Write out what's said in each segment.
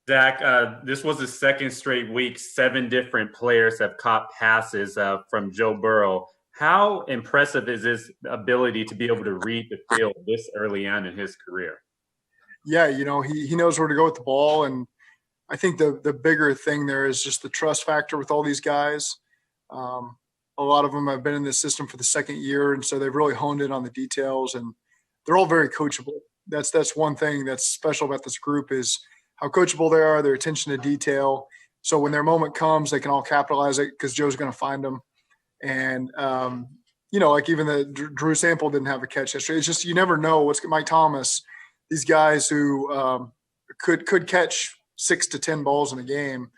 Zach, this was the second straight week. 7 different players have caught passes from Joe Burrow. How impressive is his ability to be able to read the field this early on in his career? Yeah, he knows where to go with the ball, and I think the bigger thing there is just the trust factor with all these guys. Um, a lot of them have been in this system for the second year, and so they've really honed in on the details, and they're all very coachable. That's one thing that's special about this group is how coachable they are, their attention to detail. So when their moment comes, they can all capitalize it because Joe's going to find them. And like even the Drew Sample didn't have a catch yesterday. It's just you never know what's Mike Thomas. These guys who could catch 6 to 10 balls in a game,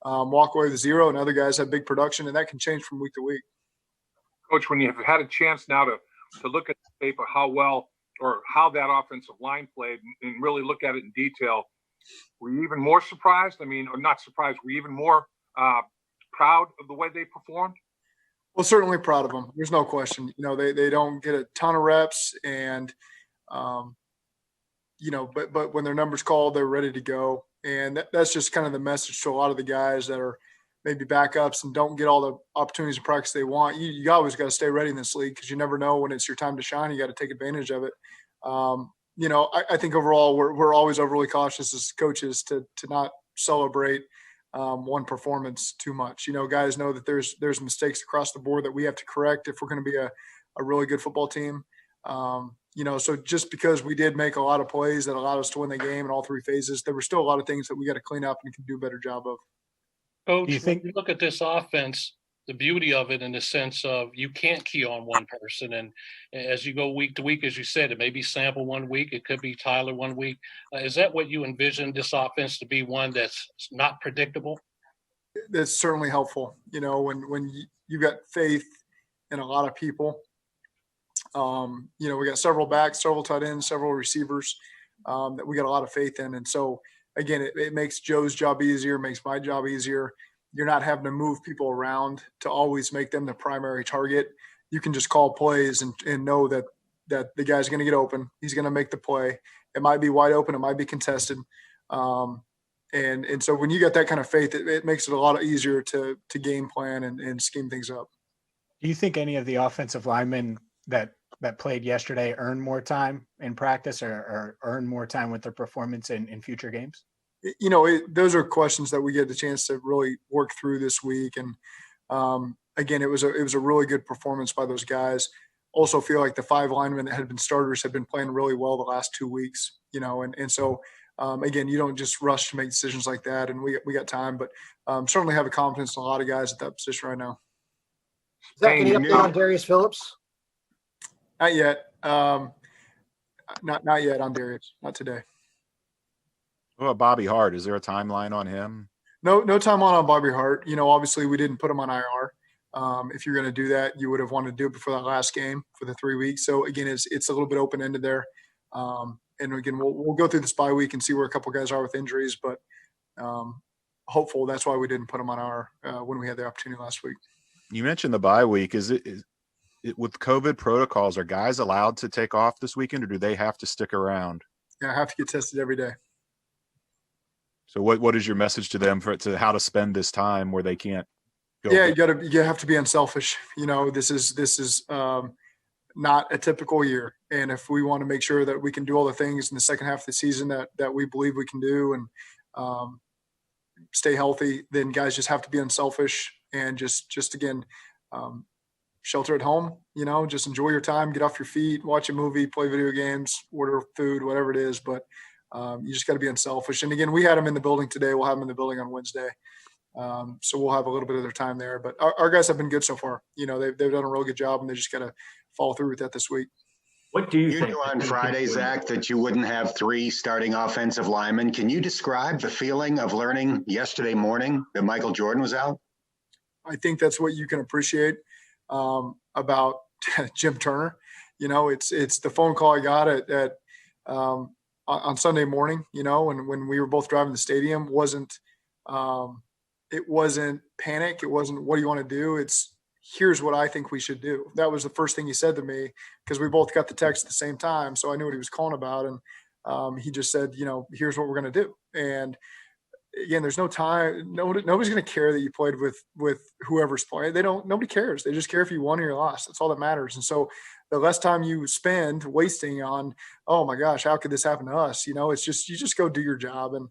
walk away with zero, and other guys have big production, and that can change from week to week. Coach, when you've had a chance now to look at the tape of how well or how that offensive line played and really look at it in detail, were you even more surprised? I mean, or not surprised, were you even more proud of the way they performed? Well, certainly proud of them. There's no question. They don't get a ton of reps, and but when their number's called, they're ready to go. And that's just kind of the message to a lot of the guys that are maybe backups and don't get all the opportunities to practice they want. You always got to stay ready in this league because you never know when it's your time to shine. You got to take advantage of it. I think overall we're always overly cautious as coaches to not celebrate one performance too much. Guys know that there's mistakes across the board that we have to correct if we're going to be a really good football team. So just because we did make a lot of plays that allowed us to win the game in all three phases, there were still a lot of things that we got to clean up and can do a better job of. Coach, when you look at this offense, the beauty of it in the sense of you can't key on one person. And as you go week to week, as you said, it may be Sample one week, it could be Tyler one week. Is that what you envision this offense to be, one that's not predictable? That's certainly helpful. When you got faith in a lot of people, we got several backs, several tight ends, several receivers that we got a lot of faith in. And so, again, it makes Joe's job easier, makes my job easier. You're not having to move people around to always make them the primary target. You can just call plays and know that the guy's going to get open. He's going to make the play. It might be wide open. It might be contested. And so when you got that kind of faith, it makes it a lot easier to game plan and scheme things up. Do you think any of the offensive linemen that played yesterday earn more time in practice or earn more time with their performance in future games? Those are questions that we get the chance to really work through this week. And again, it was a really good performance by those guys. Also feel like the 5 linemen that had been starters have been playing really well the last 2 weeks, and so again, you don't just rush to make decisions like that. And we got time, but certainly have a confidence in a lot of guys at that position right now. Zach, any update on Darius Phillips? Not yet. Not yet on Darius. Not today. What about Bobby Hart? Is there a timeline on him? No timeline on Bobby Hart. Obviously we didn't put him on IR. If you're going to do that, you would have wanted to do it before that last game for the 3 weeks. So again, it's a little bit open ended there. And again, we'll go through this bye week and see where a couple guys are with injuries, but hopeful. That's why we didn't put him on IR when we had the opportunity last week. You mentioned the bye week. Is it with COVID protocols, are guys allowed to take off this weekend, or do they have to stick around? Yeah, I have to get tested every day. So what is your message to them to how to spend this time where they can't go? Yeah, you have to be unselfish. This is not a typical year. And if we want to make sure that we can do all the things in the second half of the season that we believe we can do and stay healthy, then guys just have to be unselfish and just again, shelter at home, just enjoy your time, get off your feet, watch a movie, play video games, order food, whatever it is. But you just got to be unselfish. And again, we had them in the building today. We'll have them in the building on Wednesday. So we'll have a little bit of their time there, but our guys have been good so far. They've done a real good job, and they just got to follow through with that this week. What do you think? Knew on Friday, Zach, that you wouldn't have 3 starting offensive linemen. Can you describe the feeling of learning yesterday morning that Michael Jordan was out? I think that's what you can appreciate about Jim Turner. It's the phone call I got at on Sunday morning. When we were both driving the stadium, it wasn't panic. It wasn't what do you want to do. It's here's what I think we should do. That was the first thing he said to me because we both got the text at the same time, so I knew what he was calling about. And he just said, here's what we're going to do. And again, there's no time. Nobody's going to care that you played with whoever's playing. Nobody cares. They just care if you won or you lost. That's all that matters. And so the less time you spend wasting on, oh my gosh, how could this happen to us? It's just, you just go do your job. And,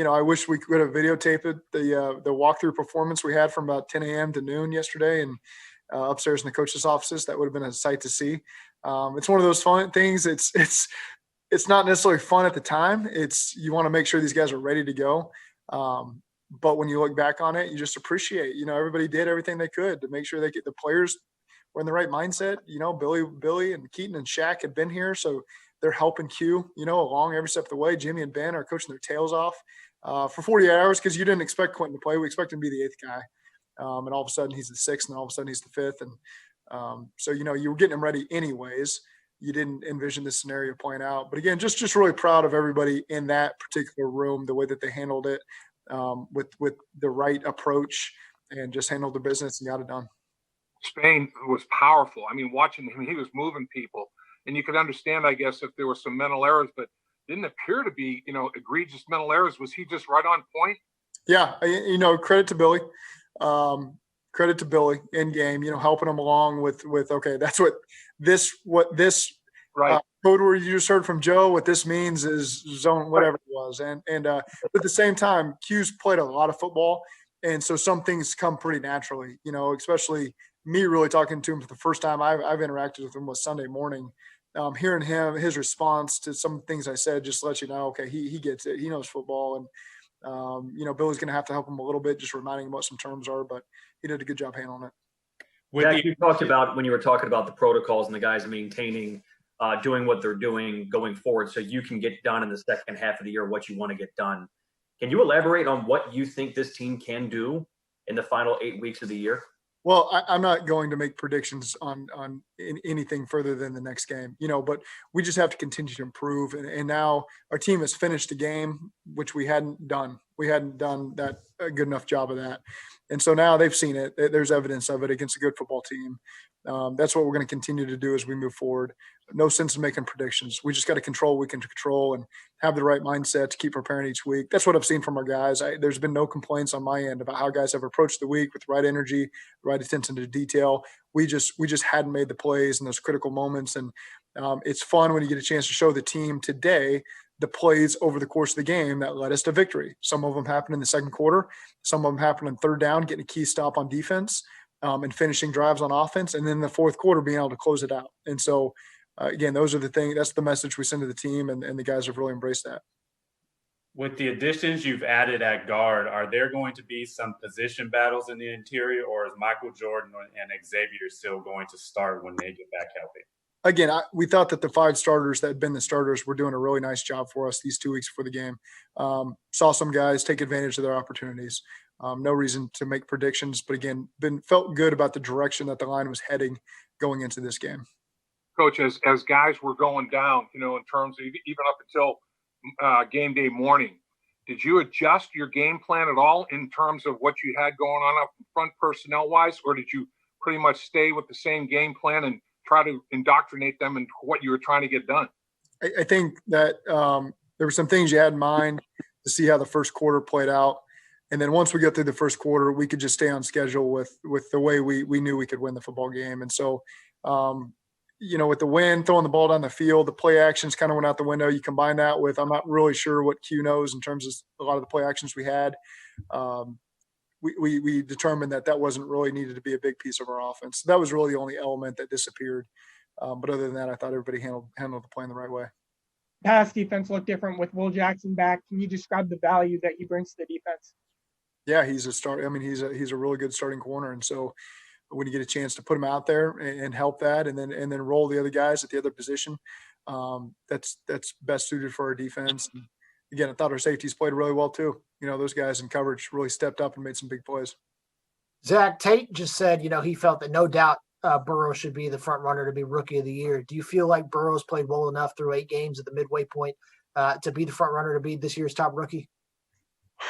I wish we could have videotaped the walkthrough performance we had from about 10 a.m. to noon yesterday and upstairs in the coach's offices. That would have been a sight to see. It's one of those fun things. It's not necessarily fun at the time. You want to make sure these guys are ready to go. But when you look back on it, you just appreciate, everybody did everything they could to make sure the players were in the right mindset. Billy and Keaton and Shaq had been here, so they're helping Q, along every step of the way. Jimmy and Ben are coaching their tails off for 48 hours because you didn't expect Quentin to play. We expect him to be the eighth guy. And all of a sudden he's the sixth, and all of a sudden he's the fifth. And so, you were getting him ready anyways. You didn't envision this scenario playing out. But again, just really proud of everybody in that particular room, the way that they handled it with the right approach and just handled the business and got it done. Spain was powerful. I mean, watching him, he was moving people. And you could understand, I guess, if there were some mental errors, but didn't appear to be, egregious mental errors. Was he just right on point? Yeah. Credit to Billy. Credit to Billy in game, helping him along with, okay, that's what this right. Code word you just heard from Joe, what this means is zone, whatever it was. And at the same time, Q's played a lot of football. And so some things come pretty naturally, especially me really talking to him for the first time I've interacted with him was Sunday morning. Hearing his response to some things I said, just to let you know, okay, he gets it. He knows football. And, Billy's going to have to help him a little bit, just reminding him what some terms are, but he did a good job handling it. Zac, you talked about when you were talking about the protocols and the guys maintaining, doing what they're doing going forward so you can get done in the second half of the year what you want to get done. Can you elaborate on what you think this team can do in the final 8 weeks of the year? Well, I'm not going to make predictions on anything further than the next game, but we just have to continue to improve. And now our team has finished a game, which we hadn't done. We hadn't done a good enough job of that. And so now they've seen it. There's evidence of it against a good football team. That's what we're going to continue to do as we move forward. No sense in making predictions. We just got to control what we can control and have the right mindset to keep preparing each week. That's what I've seen from our guys. There's been no complaints on my end about how guys have approached the week with the right energy, the right attention to detail. We just hadn't made the plays in those critical moments. And it's fun when you get a chance to show the team today the plays over the course of the game that led us to victory. Some of them happened in the second quarter. Some of them happened in third down, getting a key stop on defense and finishing drives on offense. And then the fourth quarter being able to close it out. And so, again, those are the things. That's the message we send to the team, and the guys have really embraced that. With the additions you've added at guard, are there going to be some position battles in the interior, or is Michael Jordan and Xavier still going to start when they get back healthy? Again, we thought that the 5 starters that had been the starters were doing a really nice job for us these 2 weeks before the game. Saw some guys take advantage of their opportunities. No reason to make predictions, but again, felt good about the direction that the line was heading going into this game. Coach, as guys were going down, in terms of even up until game day morning, did you adjust your game plan at all in terms of what you had going on up front personnel-wise, or did you pretty much stay with the same game plan and try to indoctrinate them into what you were trying to get done? I think that there were some things you had in mind to see how the first quarter played out. And then once we got through the first quarter, we could just stay on schedule with the way we knew we could win the football game. And so, with the wind, throwing the ball down the field, the play actions kind of went out the window. You combine that with, I'm not really sure what Q knows in terms of a lot of the play actions we had. We determined that wasn't really needed to be a big piece of our offense. So that was really the only element that disappeared. But other than that, I thought everybody handled the play in the right way. Pass defense looked different with Will Jackson back. Can you describe the value that he brings to the defense? Yeah, he's a start. I mean, he's a really good starting corner. And so when you get a chance to put him out there and help that, and then roll the other guys at the other position, that's best suited for our defense. And again, I thought our safeties played really well too. Those guys in coverage really stepped up and made some big plays. Zac Tate just said, he felt that no doubt Burrow should be the front runner to be Rookie of the Year. Do you feel like Burrow's played well enough through 8 games at the midway point to be the front runner to be this year's top rookie?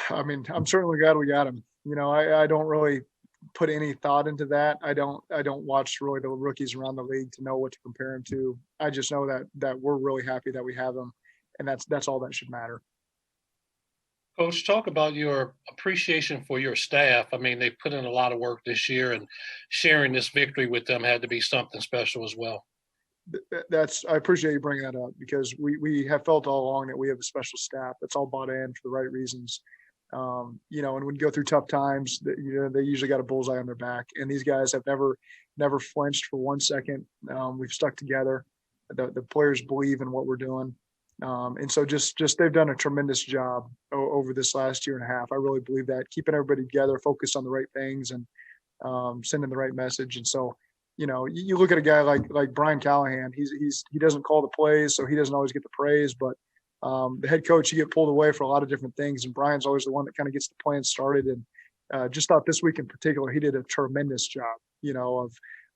I mean, I'm certainly glad we got him. I don't really put any thought into that. I don't watch really the rookies around the league to know what to compare him to. I just know that we're really happy that we have him, and that's all that should matter. Coach, talk about your appreciation for your staff. I mean, they put in a lot of work this year, and sharing this victory with them had to be something special as well. I appreciate you bringing that up, because we have felt all along that we have a special staff that's all bought in for the right reasons. And when you go through tough times, they usually got a bullseye on their back, and these guys have never flinched for 1 second. We've stuck together. The players believe in what we're doing. And so just they've done a tremendous job over this last year and a half. I really believe that, keeping everybody together, focused on the right things, and sending the right message. And so, you look at a guy like Brian Callahan. He doesn't call the plays, so he doesn't always get the praise. But the head coach, you get pulled away for a lot of different things, and Brian's always the one that kind of gets the plan started. And just thought this week in particular, he did a tremendous job,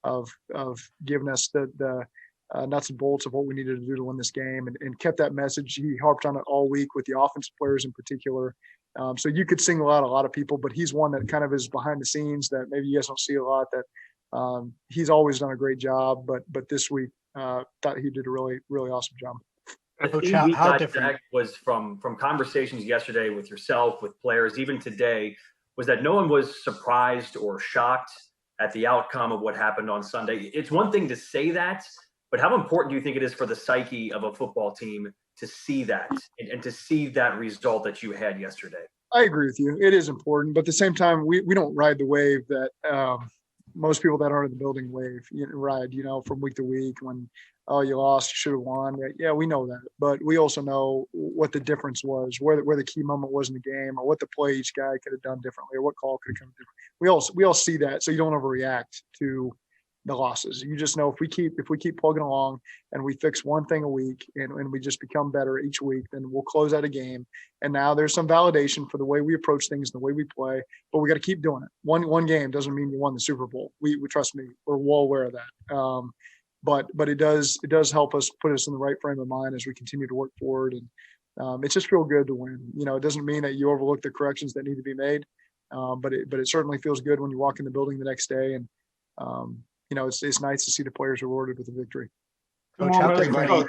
of giving us the nuts and bolts of what we needed to do to win this game, and kept that message. He harped on it all week with the offensive players in particular. So you could single out a lot of people, but he's one that kind of is behind the scenes that maybe you guys don't see a lot. That he's always done a great job, but this week thought he did a really, really awesome job. Coach, how different was from conversations yesterday with yourself, with players, even today, was that no one was surprised or shocked at the outcome of what happened on Sunday. It's one thing to say that, but how important do you think it is for the psyche of a football team to see that and to see that result that you had yesterday? I agree with you. It is important, but at the same time, we don't ride the wave that most people that aren't in the building ride, from week to week when, oh, you lost, you should have won. Yeah, we know that. But we also know what the difference was, where the key moment was in the game, or what the play each guy could have done differently, or what call could have come different. We all see that, so you don't overreact to the losses. You just know if we keep plugging along and we fix one thing a week and we just become better each week, then we'll close out a game. And now there's some validation for the way we approach things and the way we play, but we got to keep doing it. One game doesn't mean you won the Super Bowl. We trust me, we're well aware of that. But it does help us, put us in the right frame of mind as we continue to work forward. And it just feels good to win. It doesn't mean that you overlook the corrections that need to be made, but it certainly feels good when you walk in the building the next day. And it's nice to see the players rewarded with a victory. Coach,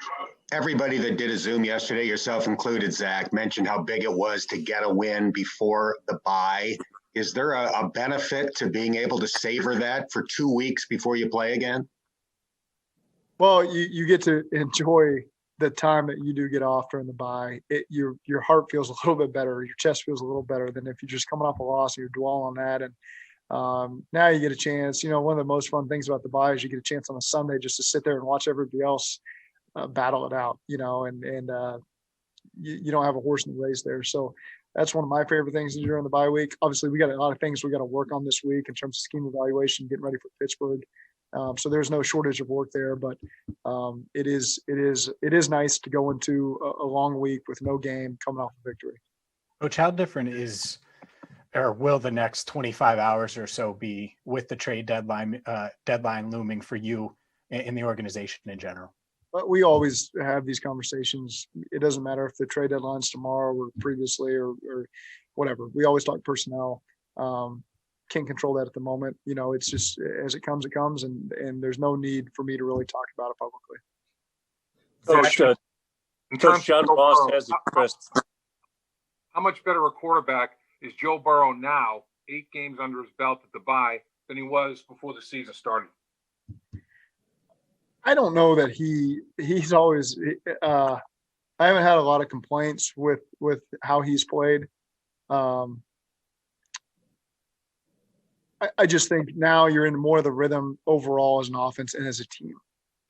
everybody that did a Zoom yesterday, yourself included, Zach, mentioned how big it was to get a win before the bye. Is there a benefit to being able to savor that for 2 weeks before you play again? Well, you get to enjoy the time that you do get off during the bye. Your heart feels a little bit better. Your chest feels a little better than if you're just coming off a loss and you're dwelling on that. And now you get a chance. One of the most fun things about the bye is you get a chance on a Sunday just to sit there and watch everybody else battle it out. You don't have a horse in the race there. So that's one of my favorite things to do during the bye week. Obviously, we got a lot of things we got to work on this week in terms of scheme evaluation, getting ready for Pittsburgh. So there's no shortage of work there, but it is nice to go into a long week with no game coming off a victory. Coach, how different or will the next 25 hours or so be with the trade deadline looming for you in the organization in general? But we always have these conversations. It doesn't matter if the trade deadline's tomorrow or previously or whatever. We always talk personnel. Can't control that at the moment. It's just as it comes, and there's no need for me to really talk about it publicly. Coach John Ross has expressed. How much better a quarterback is Joe Burrow now, 8 games under his belt at the bye, than he was before the season started? I don't know that he's always I haven't had a lot of complaints with how he's played. I just think now you're in more of the rhythm overall as an offense and as a team.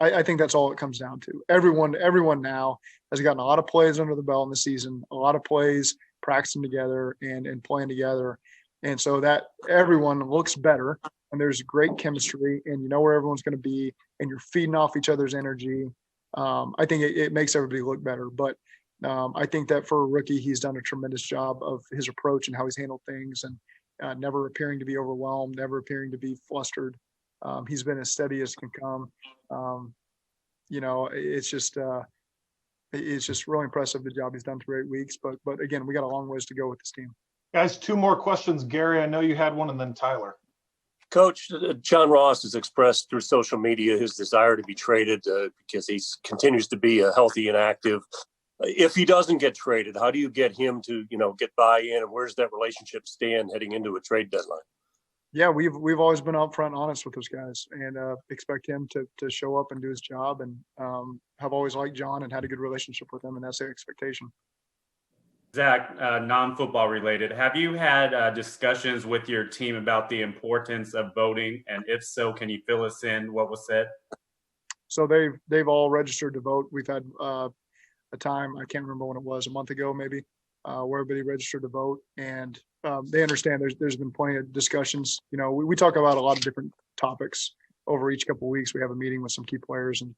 I think that's all it comes down to. Everyone now has gotten a lot of plays under the belt in the season, a lot of plays practicing together and playing together. And so that everyone looks better and there's great chemistry and you know where everyone's going to be and you're feeding off each other's energy. I think it makes everybody look better. But I think that for a rookie, he's done a tremendous job of his approach and how he's handled things and never appearing to be overwhelmed, never appearing to be flustered. He's been as steady as can come. It's just really impressive the job he's done through 8 weeks. But again, we got a long ways to go with this team. Guys, 2 more questions. Gary, I know you had one, and then Tyler. Coach, John Ross has expressed through social media his desire to be traded because he continues to be healthy and active. If he doesn't get traded, how do you get him to, get buy-in, and where's that relationship stand heading into a trade deadline? Yeah, we've always been upfront and honest with those guys, and expect him to show up and do his job, and have always liked John and had a good relationship with him, and that's the expectation. Zac, non-football related, have you had discussions with your team about the importance of voting? And if so, can you fill us in what was said? So they've all registered to vote. We've had a time, I can't remember when it was, a month ago maybe, where everybody registered to vote, and they understand there's been plenty of discussions. We talk about a lot of different topics over each couple of weeks. We have a meeting with some key players, and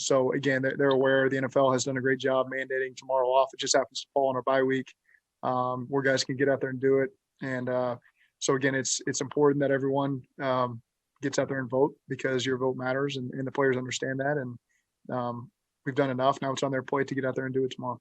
so again, they're aware. The NFL has done a great job mandating tomorrow off. It just happens to fall on our bye week, where guys can get out there and do it. And so again, it's important that everyone gets out there and vote, because your vote matters, and the players understand that. And we've done enough. Now it's on their plate to get out there and do it tomorrow.